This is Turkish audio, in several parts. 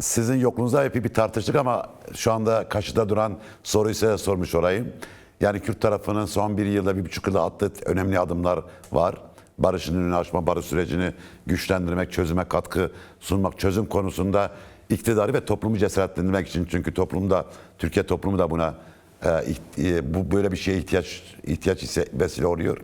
Sizin yokluğunuzda epey bir tartıştık ama şu anda karşıda duran soruyu size sormuş olayım. Yani Kürt tarafının son bir yılda, 1,5 yılda attığı önemli adımlar var. Barışın önünü açma, barış sürecini güçlendirmek, çözüme katkı sunmak, çözüm konusunda iktidarı ve toplumu cesaretlendirmek için. Çünkü toplumda, Türkiye toplumu da buna bu böyle bir şeye ihtiyaç ise vesile oluyor.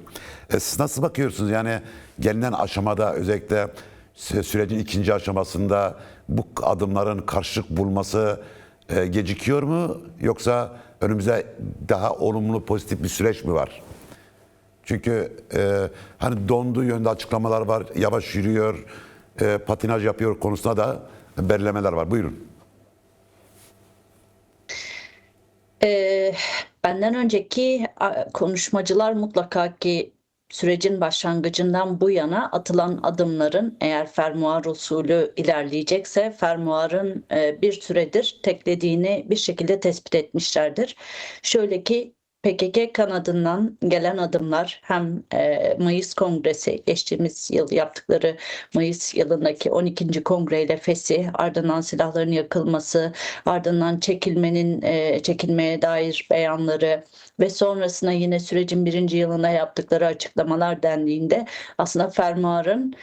Siz nasıl bakıyorsunuz? Yani gelinen aşamada, özellikle sürecin ikinci aşamasında bu adımların karşılık bulması gecikiyor mu? Yoksa önümüzde daha olumlu, pozitif bir süreç mi var? Çünkü hani donduğu yönde açıklamalar var, yavaş yürüyor, patinaj yapıyor konusunda da belirlemeler var. Buyurun. Eee, Benden önceki konuşmacılar mutlaka ki sürecin başlangıcından bu yana atılan adımların eğer fermuar usulü ilerleyecekse fermuarın bir süredir teklediğini bir şekilde tespit etmişlerdir. Şöyle ki PKK kanadından gelen adımlar hem Mayıs Kongresi geçtiğimiz yıl yaptıkları Mayıs yılındaki 12. Kongre ile fesih, ardından silahların yakılması, ardından çekilmeye dair beyanları ve sonrasında yine sürecin birinci yılında yaptıkları açıklamalar dendiğinde aslında fermuarın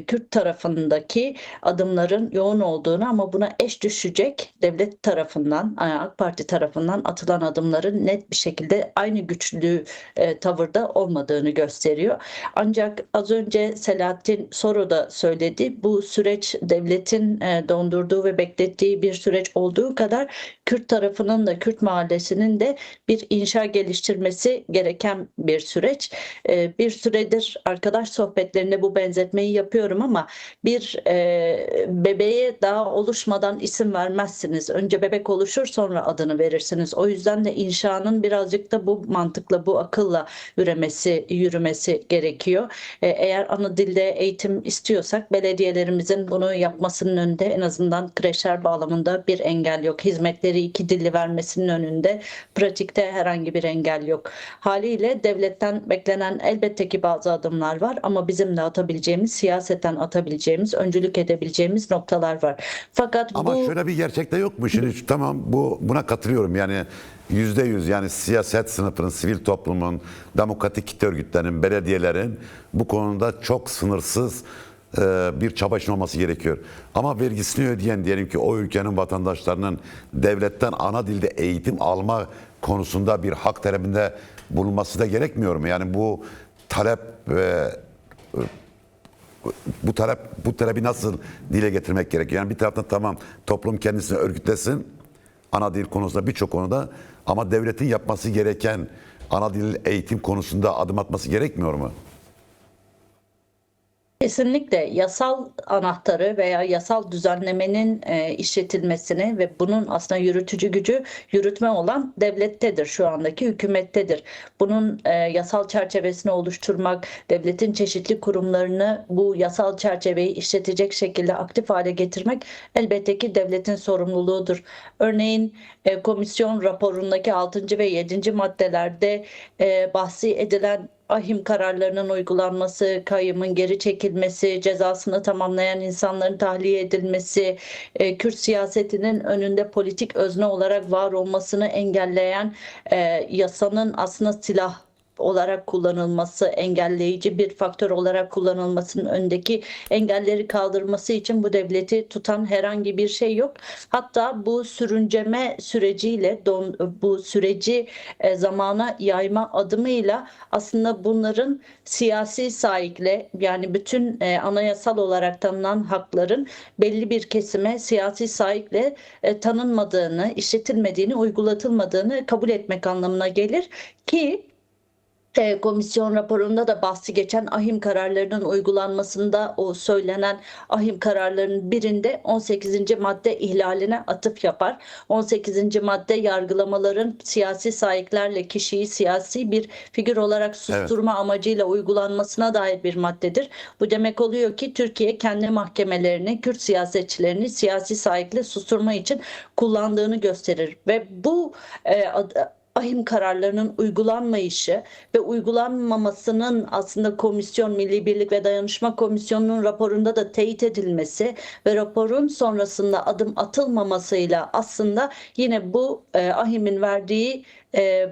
Kürt tarafındaki adımların yoğun olduğunu ama buna eş düşecek devlet tarafından, AK Parti tarafından atılan adımların net bir şekilde aynı güçlü tavırda olmadığını gösteriyor. Ancak az önce Selahattin Soru da söyledi. Bu süreç devletin dondurduğu ve beklettiği bir süreç olduğu kadar Kürt tarafının da Kürt mahallesinin de bir inşa geliştirmesi gereken bir süreç. Bir süredir arkadaş sohbetlerinde bu benzetmeyi yapıyorum ama bir bebeğe daha oluşmadan isim vermezsiniz. Önce bebek oluşur sonra adını verirsiniz. O yüzden de inşanın birazcık da bu mantıkla, bu akılla yürümesi gerekiyor. Eğer ana dilde eğitim istiyorsak belediyelerimizin bunu yapmasının önünde en azından kreşler bağlamında bir engel yok. Hizmetleri iki dilli vermesinin önünde pratikte herhangi bir engel yok. Haliyle devletten beklenen elbette ki bazı adımlar var ama bizim de atabileceğimiz, siyaseten atabileceğimiz, öncülük edebileceğimiz noktalar var. Fakat Ama şöyle bir gerçek de yok mu? Şimdi tamam, buna katılıyorum. Yani %100, yani siyaset sınıfının, sivil toplumun, demokratik kitle örgütlerinin, belediyelerin bu konuda çok sınırsız bir çaba için olması gerekiyor. Ama vergisini ödeyen, diyelim ki o ülkenin vatandaşlarının devletten ana dilde eğitim alma konusunda bir hak talebinde bulunması da gerekmiyor mu? Yani bu talep bu talebi nasıl dile getirmek gerekiyor? Yani bir taraftan tamam, toplum kendisini örgütlesin ana dil konusunda, birçok konuda, ama devletin yapması gereken ana dil eğitim konusunda adım atması gerekmiyor mu? Kesinlikle yasal anahtarı veya yasal düzenlemenin işletilmesini ve bunun aslında yürütücü gücü yürütme olan devlettedir, şu andaki hükümettedir. Bunun yasal çerçevesini oluşturmak, devletin çeşitli kurumlarını bu yasal çerçeveyi işletecek şekilde aktif hale getirmek elbette ki devletin sorumluluğudur. Örneğin komisyon raporundaki 6. ve 7. maddelerde bahsi edilen ahim kararlarının uygulanması, kayyımın geri çekilmesi, cezasını tamamlayan insanların tahliye edilmesi, Kürt siyasetinin önünde politik özne olarak var olmasını engelleyen yasanın aslında silah olarak kullanılması, engelleyici bir faktör olarak kullanılmasının öndeki engelleri kaldırması için bu devleti tutan herhangi bir şey yok. Hatta bu sürünceme süreciyle bu süreci zamana yayma adımıyla aslında bunların siyasi sahikle, yani bütün anayasal olarak tanınan hakların belli bir kesime siyasi sahikle tanınmadığını, işletilmediğini, uygulatılmadığını kabul etmek anlamına gelir ki komisyon raporunda da bahsi geçen ahim kararlarının uygulanmasında o söylenen ahim kararlarının birinde 18. madde ihlaline atıf yapar. 18. madde yargılamaların siyasi sahiplerle kişiyi siyasi bir figür olarak Evet. susturma amacıyla uygulanmasına dair bir maddedir. Bu demek oluyor ki Türkiye kendi mahkemelerini, Kürt siyasetçilerini siyasi sahiple susturma için kullandığını gösterir ve bu ahim kararlarının uygulanmayışı ve uygulanmamasının aslında komisyon, Milli Birlik ve Dayanışma Komisyonu'nun raporunda da teyit edilmesi ve raporun sonrasında adım atılmamasıyla aslında yine bu ahimin verdiği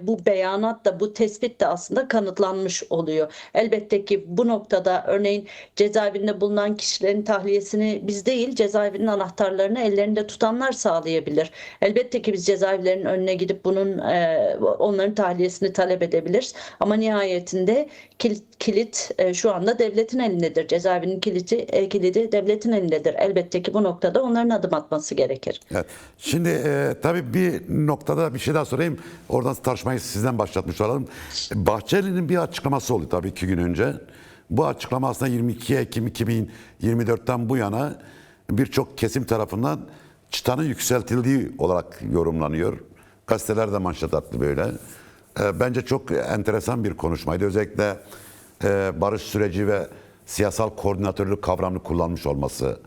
bu beyanat da, bu tespit de aslında kanıtlanmış oluyor. Elbette ki bu noktada örneğin cezaevinde bulunan kişilerin tahliyesini biz değil, cezaevinin anahtarlarını ellerinde tutanlar sağlayabilir. Elbette ki biz cezaevlerinin önüne gidip onların tahliyesini talep edebiliriz. Ama nihayetinde kilit şu anda devletin elindedir. Cezaevinin kilidi devletin elindedir. Elbette ki bu noktada onların adım atması gerekir. Evet. Şimdi tabii bir noktada bir şey daha sorayım. Oradan tartışmayı sizden başlatmış olalım. Bahçeli'nin bir açıklaması oldu tabii 2 gün önce. Bu açıklama aslında 22 Ekim 2024'ten bu yana birçok kesim tarafından çıtanın yükseltildiği olarak yorumlanıyor. Gazeteler de manşet attı böyle. Bence çok enteresan bir konuşmaydı. Özellikle barış süreci ve siyasal koordinatörlük kavramını kullanmış olması,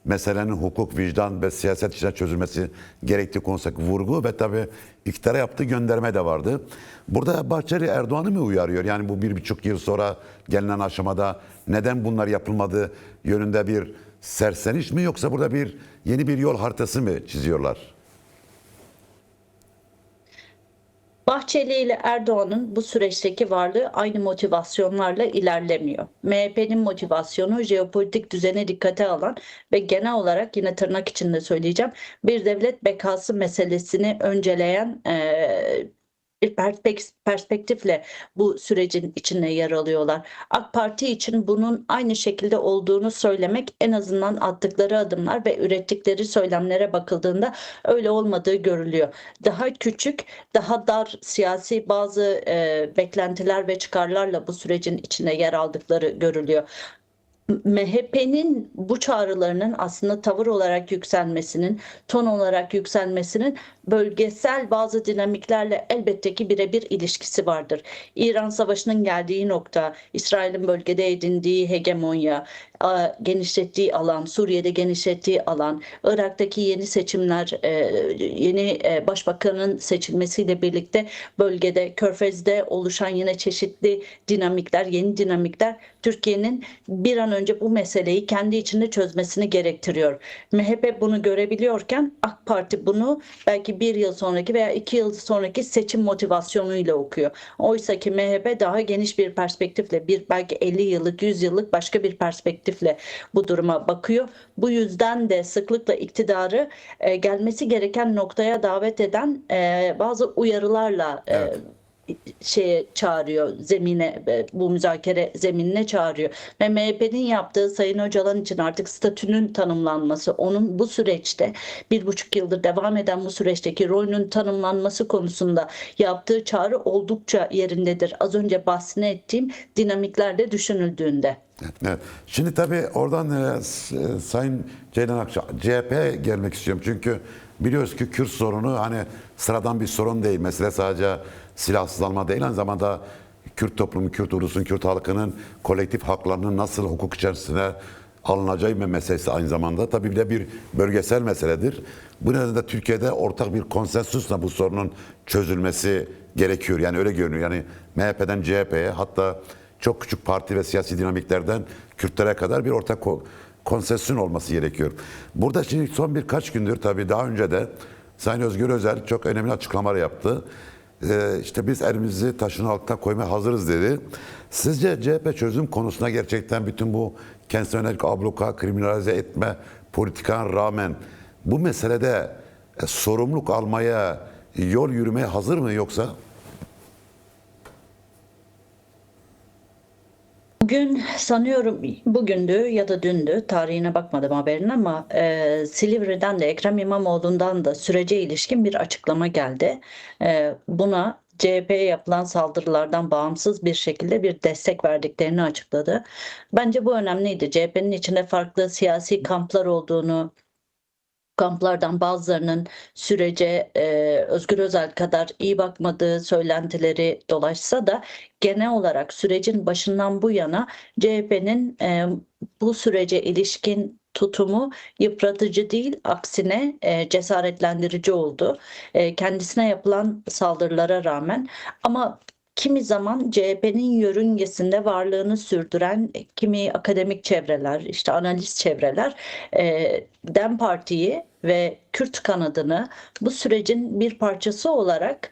meselenin hukuk, vicdan ve siyaset içine çözülmesi gerektiği konusundaki vurgu ve tabii iktidara yaptığı gönderme de vardı. Burada Bahçeli Erdoğan'ı mı uyarıyor? Yani bu 1,5 yıl sonra gelinen aşamada neden bunlar yapılmadı yönünde bir serseniş mi, yoksa burada yeni bir yol haritası mı çiziyorlar? Bahçeli ile Erdoğan'ın bu süreçteki varlığı aynı motivasyonlarla ilerlemiyor. MHP'nin motivasyonu jeopolitik düzene dikkate alan ve genel olarak, yine tırnak içinde söyleyeceğim, bir devlet bekası meselesini önceleyen bir perspektifle bu sürecin içine yer alıyorlar. AK Parti için bunun aynı şekilde olduğunu söylemek, en azından attıkları adımlar ve ürettikleri söylemlere bakıldığında öyle olmadığı görülüyor. Daha küçük, daha dar siyasi bazı beklentiler ve çıkarlarla bu sürecin içine yer aldıkları görülüyor. MHP'nin bu çağrılarının aslında tavır olarak yükselmesinin, ton olarak yükselmesinin bölgesel bazı dinamiklerle elbette ki birebir ilişkisi vardır. İran Savaşı'nın geldiği nokta, İsrail'in bölgede edindiği hegemonya, genişlettiği alan, Suriye'de genişlettiği alan, Irak'taki yeni seçimler, yeni başbakanın seçilmesiyle birlikte bölgede, Körfez'de oluşan yine çeşitli dinamikler, yeni dinamikler Türkiye'nin bir an önce bu meseleyi kendi içinde çözmesini gerektiriyor. MHP bunu görebiliyorken AK Parti bunu belki 1 yıl sonraki veya 2 yıl sonraki seçim motivasyonuyla okuyor. Oysa ki MHP daha geniş bir perspektifle, belki 50 yıllık, 100 yıllık başka bir perspektifle bu duruma bakıyor. Bu yüzden de sıklıkla iktidarı gelmesi gereken noktaya davet eden bazı uyarılarla Evet. şeye çağırıyor, zemine, bu müzakere zeminine çağırıyor. Ve MHP'nin yaptığı, Sayın Öcalan için artık statünün tanımlanması, onun bu süreçte 1,5 yıldır devam eden bu süreçteki rolünün tanımlanması konusunda yaptığı çağrı oldukça yerindedir. Az önce bahsini ettiğim dinamiklerde düşünüldüğünde. Evet. Şimdi tabii oradan Sayın Ceylan Akça, CHP'ye gelmek istiyorum. Çünkü biliyoruz ki Kürt sorunu hani sıradan bir sorun değil. Mesele sadece silahsızlanma değil, aynı zamanda Kürt toplumu, Kürt ulusunun, Kürt halkının kolektif haklarının nasıl hukuk içerisine alınacağı bir meselesi aynı zamanda. Tabii bir de bir bölgesel meseledir. Bu nedenle de Türkiye'de ortak bir konsensusla bu sorunun çözülmesi gerekiyor. Yani öyle görünüyor. Yani MHP'den CHP'ye, hatta çok küçük parti ve siyasi dinamiklerden Kürtlere kadar bir ortak konsensüsün olması gerekiyor. Burada şimdi son birkaç gündür, tabii daha önce de Sayın Özgür Özel çok önemli açıklamalar yaptı. İşte biz elimizi taşın altına koymaya hazırız dedi. Sizce CHP çözüm konusunda gerçekten bütün bu kendisine yönelik abluka, kriminalize etme politikan rağmen bu meselede sorumluluk almaya, yol yürümeye hazır mı yoksa? Bugün sanıyorum, bugündü ya da dündü, tarihine bakmadım haberin, ama Silivri'den de Ekrem İmamoğlu'ndan da sürece ilişkin bir açıklama geldi. Buna CHP'ye yapılan saldırılardan bağımsız bir şekilde bir destek verdiklerini açıkladı. Bence bu önemliydi. CHP'nin içinde farklı siyasi kamplar olduğunu, kamplardan bazılarının sürece Özgür Özel kadar iyi bakmadığı söylentileri dolaşsa da genel olarak sürecin başından bu yana CHP'nin bu sürece ilişkin tutumu yıpratıcı değil, aksine cesaretlendirici oldu. Kendisine yapılan saldırılara rağmen, ama kimi zaman CHP'nin yörüngesinde varlığını sürdüren kimi akademik çevreler, işte analiz çevreler DEM Parti'yi ve Kürt kanadını bu sürecin bir parçası olarak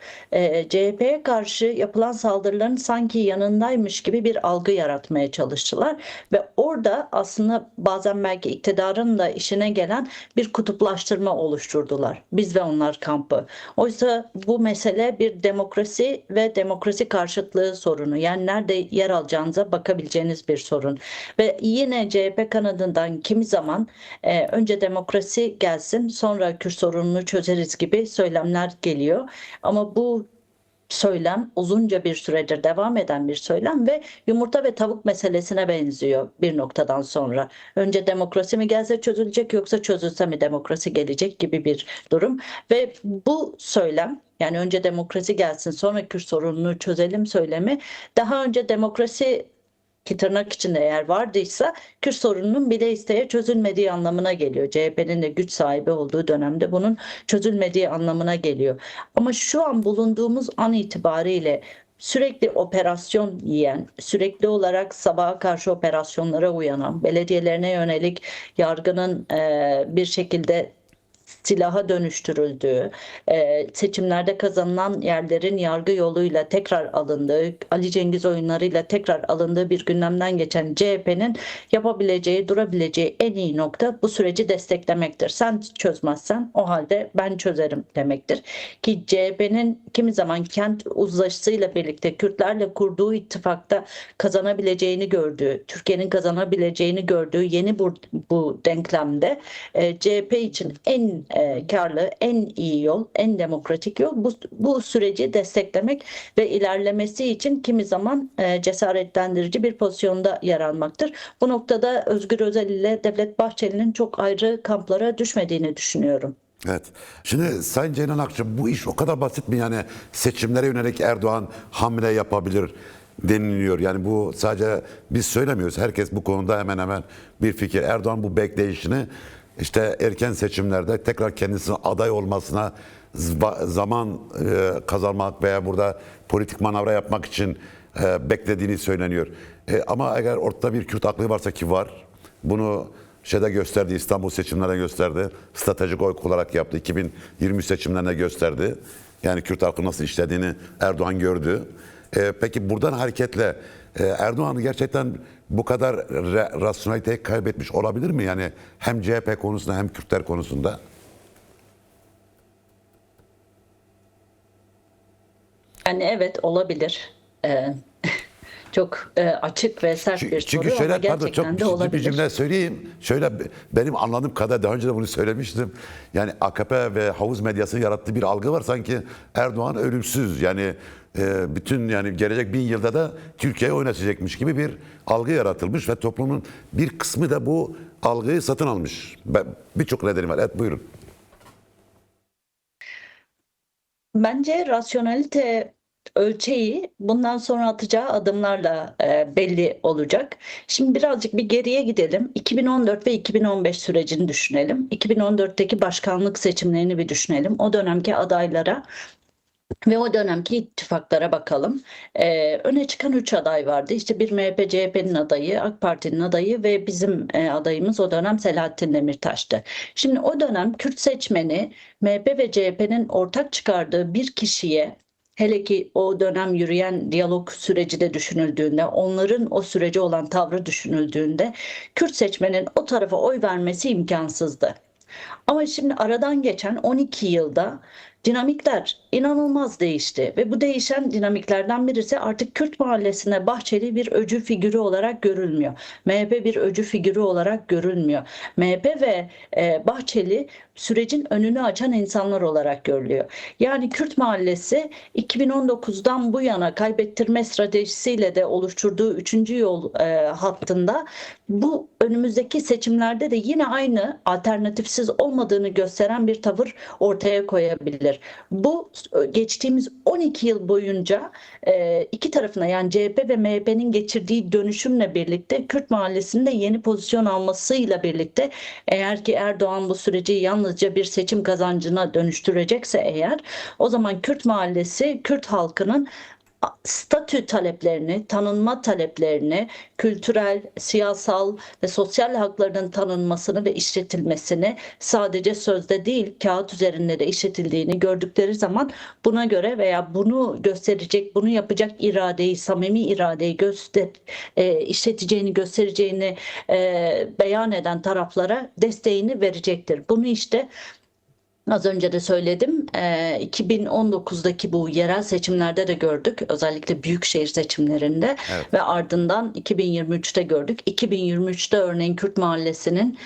CHP'ye karşı yapılan saldırıların sanki yanındaymış gibi bir algı yaratmaya çalıştılar ve orada aslında bazen belki iktidarın da işine gelen bir kutuplaştırma oluşturdular. Biz ve onlar kampı. Oysa bu mesele bir demokrasi ve demokrasi karşıtlığı sorunu. Yani nerede yer alacağınıza bakabileceğiniz bir sorun. Ve yine CHP kanadından kimi zaman önce demokrasi gelsin, sonra Kürt sorununu çözeriz gibi söylemler geliyor. Ama bu söylem uzunca bir süredir devam eden bir söylem ve yumurta ve tavuk meselesine benziyor bir noktadan sonra. Önce demokrasi mi gelse çözülecek, yoksa çözülse mi demokrasi gelecek gibi bir durum. Ve bu söylem, yani önce demokrasi gelsin sonra Kürt sorununu çözelim söylemi, daha önce demokrasi, ki tırnak içinde eğer vardıysa, Kürt sorununun bile isteye çözülmediği anlamına geliyor. CHP'nin de güç sahibi olduğu dönemde bunun çözülmediği anlamına geliyor. Ama şu an bulunduğumuz an itibariyle sürekli operasyon yiyen, sürekli olarak sabaha karşı operasyonlara uyanan, belediyelerine yönelik yargının bir şekilde silaha dönüştürüldüğü, seçimlerde kazanılan yerlerin yargı yoluyla tekrar alındığı, Ali Cengiz oyunlarıyla tekrar alındığı bir gündemden geçen CHP'nin yapabileceği, durabileceği en iyi nokta bu süreci desteklemektir. Sen çözmezsen o halde ben çözerim demektir. Ki CHP'nin kimi zaman kent uzlaşısıyla birlikte Kürtlerle kurduğu ittifakta kazanabileceğini gördüğü, Türkiye'nin kazanabileceğini gördüğü yeni bu denklemde CHP için en karlı, en iyi yol, en demokratik yol bu süreci desteklemek ve ilerlemesi için kimi zaman cesaretlendirici bir pozisyonda yer almaktır. Bu noktada Özgür Özel ile Devlet Bahçeli'nin çok ayrı kamplara düşmediğini düşünüyorum. Evet. Şimdi Sayın Ceylan Akça, bu iş o kadar basit mi? Yani seçimlere yönelik Erdoğan hamle yapabilir deniliyor. Yani bu sadece biz söylemiyoruz. Herkes bu konuda hemen hemen bir fikir. Erdoğan bu bekleyişini işte erken seçimlerde tekrar kendisine aday olmasına zaman kazanmak veya burada politik manevra yapmak için beklediğini söyleniyor. Ama eğer ortada bir Kürt aklı varsa, ki var, bunu gösterdi, İstanbul seçimlerine gösterdi. Stratejik oy olarak yaptı. 2023 seçimlerine gösterdi. Yani Kürt halkı nasıl işlediğini Erdoğan gördü. Peki buradan hareketle Erdoğan gerçekten bu kadar rasyoneliteyi kaybetmiş olabilir mi? Yani hem CHP konusunda hem Kürtler konusunda. Yani evet, olabilir. Çok açık ve sert bir Çünkü soru, ama gerçekten de çok bir olabilir. cümle söyleyeyim. Şöyle, benim anladığım kadar, daha önce de bunu söylemiştim. Yani AKP ve havuz medyasının yarattığı bir algı var, sanki Erdoğan ölümsüz. Yani bütün, yani gelecek 1000 yılda da Türkiye'yi oynatacakmış gibi bir algı yaratılmış ve toplumun bir kısmı da bu algıyı satın almış. Birçok nedeni var. Evet, buyurun. Bence rasyonelite ölçeği bundan sonra atacağı adımlarla belli olacak. Şimdi birazcık bir geriye gidelim. 2014 ve 2015 sürecini düşünelim. 2014'teki başkanlık seçimlerini bir düşünelim. O dönemki adaylara ve o dönemki ittifaklara bakalım. Öne çıkan 3 aday vardı. İşte bir MHP, CHP'nin adayı, AK Parti'nin adayı ve bizim adayımız o dönem Selahattin Demirtaş'tı. Şimdi o dönem Kürt seçmeni MHP ve CHP'nin ortak çıkardığı bir kişiye, hele ki o dönem yürüyen diyalog süreci de düşünüldüğünde, onların o sürece olan tavrı düşünüldüğünde, Kürt seçmenin o tarafa oy vermesi imkansızdı. Ama şimdi aradan geçen 12 yılda dinamikler inanılmaz değişti ve bu değişen dinamiklerden birisi, artık Kürt mahallesine Bahçeli bir öcü figürü olarak görülmüyor. MHP bir öcü figürü olarak görülmüyor. MHP ve Bahçeli sürecin önünü açan insanlar olarak görülüyor. Yani Kürt mahallesi 2019'dan bu yana kaybettirme stratejisiyle de oluşturduğu 3. yol hattında bu önümüzdeki seçimlerde de yine aynı alternatifsiz olmayan olmadığını gösteren bir tavır ortaya koyabilir. Bu geçtiğimiz 12 yıl boyunca iki tarafına, yani CHP ve MHP'nin geçirdiği dönüşümle birlikte Kürt mahallesinde yeni pozisyon almasıyla birlikte, eğer ki Erdoğan bu süreci yalnızca bir seçim kazancına dönüştürecekse eğer, o zaman Kürt mahallesi, Kürt halkının statü taleplerini, tanınma taleplerini, kültürel, siyasal ve sosyal haklarının tanınmasını ve işletilmesini, sadece sözde değil kağıt üzerinde de işletildiğini gördükleri zaman, buna göre veya bunu gösterecek, bunu yapacak iradeyi, samimi iradeyi işleteceğini, göstereceğini beyan eden taraflara desteğini verecektir. Bunu işte az önce de söyledim. 2019'daki bu yerel seçimlerde de gördük. Özellikle büyükşehir seçimlerinde, Evet. ve ardından 2023'te gördük. 2023'te örneğin Kürt mahallesinin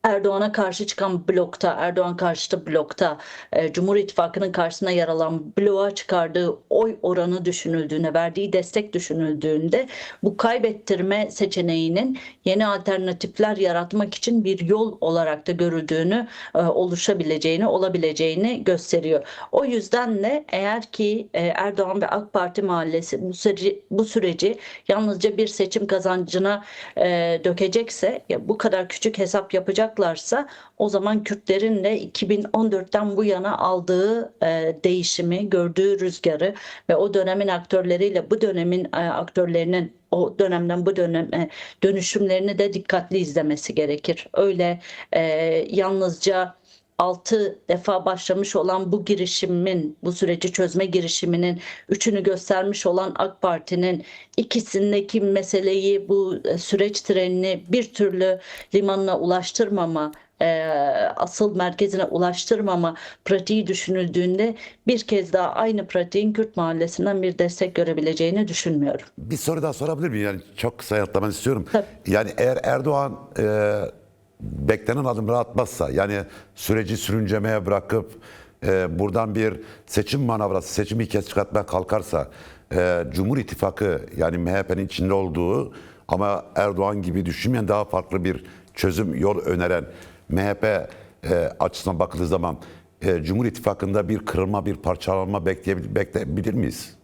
Erdoğan'a karşı çıkan blokta, Erdoğan karşıtı blokta, Cumhur İttifakı'nın karşısına yer alan bloğa çıkardığı oy oranı düşünüldüğünde, verdiği destek düşünüldüğünde, bu kaybettirme seçeneğinin yeni alternatifler yaratmak için bir yol olarak da görüldüğünü, olabileceğini gösteriyor. O yüzden de eğer ki Erdoğan ve AK Parti mahallesi bu süreci yalnızca bir seçim kazancına dökecekse, bu kadar küçük hesap yapacaklarsa, o zaman Kürtlerin de 2014'ten bu yana aldığı değişimi, gördüğü rüzgarı ve o dönemin aktörleriyle bu dönemin aktörlerinin o dönemden bu döneme dönüşümlerini de dikkatli izlemesi gerekir. Öyle yalnızca 6 defa başlamış olan bu girişimin, bu süreci çözme girişiminin üçünü göstermiş olan AK Parti'nin ikisindeki meseleyi, bu süreç trenini bir türlü limanına ulaştırmama, asıl merkezine ulaştırmama pratiği düşünüldüğünde, bir kez daha aynı pratiğin Kürt mahallesinden bir destek görebileceğini düşünmüyorum. Bir soru daha sorabilir miyim? Yani çok kısa yanıtlamanı istiyorum. Tabii. Yani eğer Erdoğan beklenen adımları atmazsa, yani süreci sürüncemeye bırakıp buradan bir seçim manavrası, seçimi iki kez çıkartmaya kalkarsa, Cumhur İttifakı, yani MHP'nin içinde olduğu ama Erdoğan gibi düşünmeyen, daha farklı bir çözüm yol öneren MHP açısından bakıldığı zaman Cumhur İttifakı'nda bir kırılma, bir parçalanma bekleyebilir miyiz?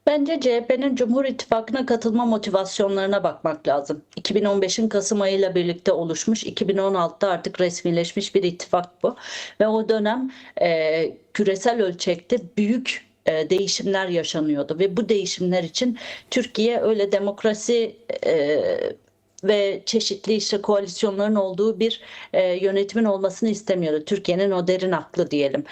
Bence CHP'nin Cumhur İttifakı'na katılma motivasyonlarına bakmak lazım. 2015'in Kasım ayıyla birlikte oluşmuş, 2016'da artık resmileşmiş bir ittifak bu. Ve o dönem küresel ölçekte büyük değişimler yaşanıyordu. Ve bu değişimler için Türkiye öyle demokrasi ve çeşitli işte koalisyonların olduğu bir yönetimin olmasını istemiyordu. Türkiye'nin o derin aklı diyelim.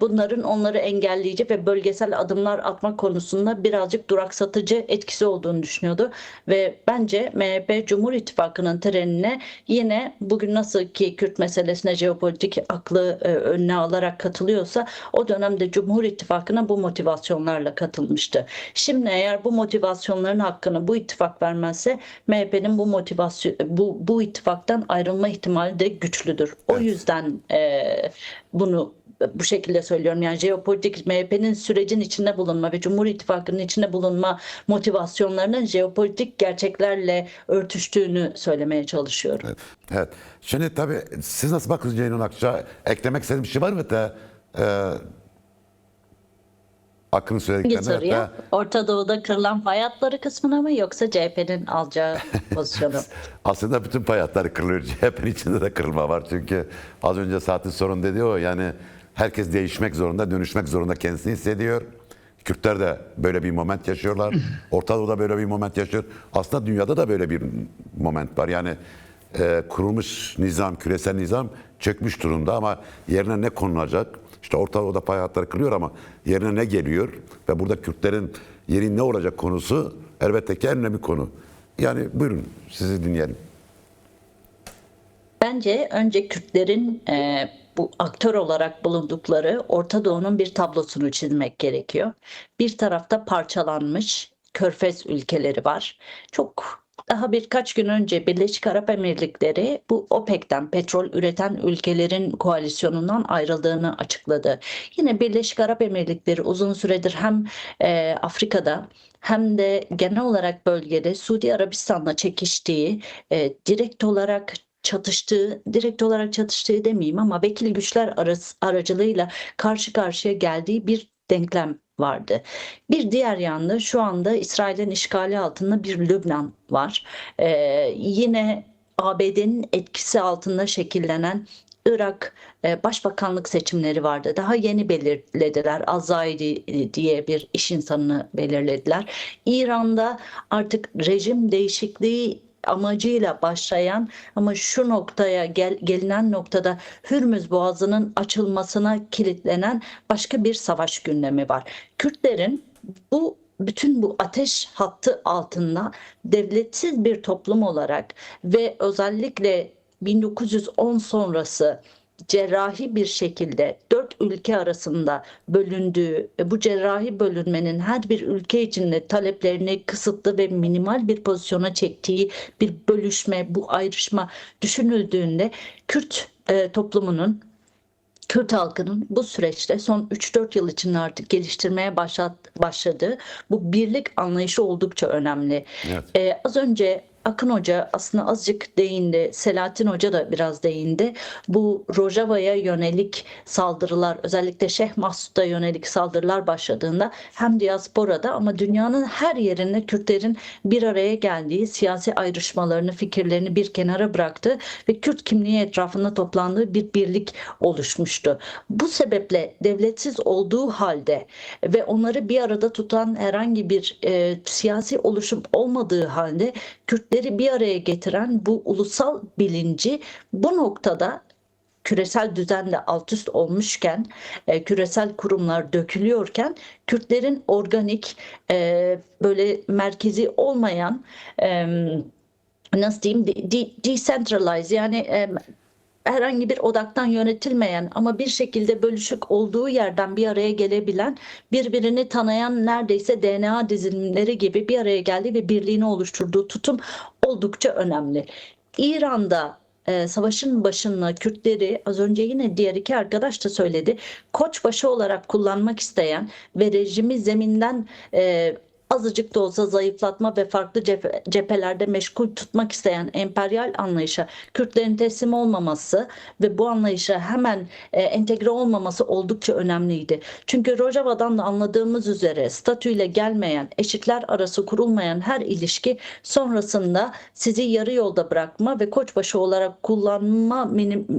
Bunların onları engelleyici ve bölgesel adımlar atma konusunda birazcık duraksatıcı etkisi olduğunu düşünüyordu. Ve bence MHP Cumhur İttifakı'nın trenine yine bugün nasıl ki Kürt meselesine jeopolitik aklı önüne alarak katılıyorsa, o dönemde Cumhur İttifakı'na bu motivasyonlarla katılmıştı. Şimdi eğer bu motivasyonların hakkını bu ittifak vermezse, MHP'nin bu ittifaktan ayrılma ihtimali de güçlüdür. O yüzden bunu bu şekilde söylüyorum. Yani jeopolitik, MHP'nin sürecin içinde bulunma ve Cumhur İttifakı'nın içinde bulunma motivasyonlarının jeopolitik gerçeklerle örtüştüğünü söylemeye çalışıyorum. Evet. Evet. Şimdi tabii siz nasıl bakıyorsunuz Ceyhun Akça? Eklemek istediğiniz bir şey var mı da? Akın Hangi söylediklerine soruya? Orta Doğu'da kırılan fay hatları kısmına mı, yoksa CHP'nin alacağı pozisyonu? aslında bütün pay hatları kırılıyor. CHP'nin içinde de kırılma var. Çünkü az önce Saatin sorun dedi o, yani herkes değişmek zorunda, dönüşmek zorunda kendisini hissediyor. Kürtler de böyle bir moment yaşıyorlar. Orta Doğu'da böyle bir moment yaşıyor. Aslında dünyada da böyle bir moment var. Yani kurulmuş nizam, küresel nizam çökmüş durumda ama yerine ne konulacak? İşte Orta Doğu'da pay hatları kırılıyor ama yerine ne geliyor? Ve burada Kürtlerin yeri ne olacak konusu elbette ki en önemli konu. Yani buyurun sizi dinleyelim. Bence önce Kürtlerin bu aktör olarak bulundukları Orta Doğu'nun bir tablosunu çizmek gerekiyor. Bir tarafta parçalanmış Körfez ülkeleri var. Çok Daha birkaç gün önce Birleşik Arap Emirlikleri bu OPEC'ten, petrol üreten ülkelerin koalisyonundan ayrıldığını açıkladı. Yine Birleşik Arap Emirlikleri uzun süredir hem Afrika'da hem de genel olarak bölgede Suudi Arabistan'la çekiştiği, direkt olarak çatıştığı demeyeyim ama vekil güçler aracılığıyla karşı karşıya geldiği bir denklem vardı. Bir diğer yanda şu anda İsrail'in işgali altında bir Lübnan var. Yine ABD'nin etkisi altında şekillenen Irak Başbakanlık seçimleri vardı. Daha yeni belirlediler. Azzaidi diye bir iş insanını belirlediler. İran'da artık rejim değişikliği amacıyla başlayan ama şu noktaya gelinen noktada Hürmüz Boğazı'nın açılmasına kilitlenen başka bir savaş gündemi var. Kürtlerin bütün bu ateş hattı altında devletsiz bir toplum olarak ve özellikle 1910 sonrası cerrahi bir şekilde 4 ülke arasında bölündüğü, bu cerrahi bölünmenin her bir ülke içinde taleplerini kısıtlı ve minimal bir pozisyona çektiği bir bölüşme, bu ayrışma düşünüldüğünde Kürt toplumunun, Kürt halkının bu süreçte son 3-4 yıl içinde artık geliştirmeye başladığı bu birlik anlayışı oldukça önemli. Evet. Az önce Akın Hoca aslında azıcık değindi, Selahattin Hoca da biraz değindi. Bu Rojava'ya yönelik saldırılar, özellikle Şeyh Mahsud'a yönelik saldırılar başladığında hem diasporada ama dünyanın her yerinde Kürtlerin bir araya geldiği, siyasi ayrışmalarını, fikirlerini bir kenara bıraktı ve Kürt kimliği etrafında toplandığı bir birlik oluşmuştu. Bu sebeple devletsiz olduğu halde ve onları bir arada tutan herhangi bir siyasi oluşum olmadığı halde Kürtleri bir araya getiren bu ulusal bilinci bu noktada küresel düzende alt üst olmuşken, küresel kurumlar dökülüyorken Kürtlerin organik, böyle merkezi olmayan, nasıl diyeyim, decentralize yani herhangi bir odaktan yönetilmeyen ama bir şekilde bölüşük olduğu yerden bir araya gelebilen, birbirini tanıyan neredeyse DNA dizilimleri gibi bir araya geldiği ve birliğini oluşturduğu tutum oldukça önemli. İran'da savaşın başında Kürtleri az önce yine diğer iki arkadaş da söyledi. Koçbaşı olarak kullanmak isteyen ve rejimi zeminden azıcık da olsa zayıflatma ve farklı cephelerde meşgul tutmak isteyen emperyal anlayışa Kürtlerin teslim olmaması ve bu anlayışa hemen entegre olmaması oldukça önemliydi. Çünkü Rojava'dan da anladığımız üzere statüyle gelmeyen, eşitler arası kurulmayan her ilişki sonrasında sizi yarı yolda bırakma ve koçbaşı olarak kullanma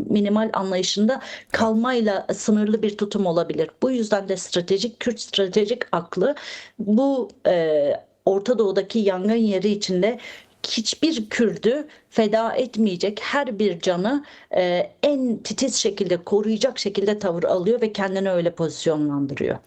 minimal anlayışında kalmayla sınırlı bir tutum olabilir. Bu yüzden de Kürt stratejik aklı bu Orta Doğu'daki yangın yeri içinde hiçbir Kürdü feda etmeyecek, her bir canı en titiz şekilde koruyacak şekilde tavır alıyor ve kendini öyle pozisyonlandırıyor.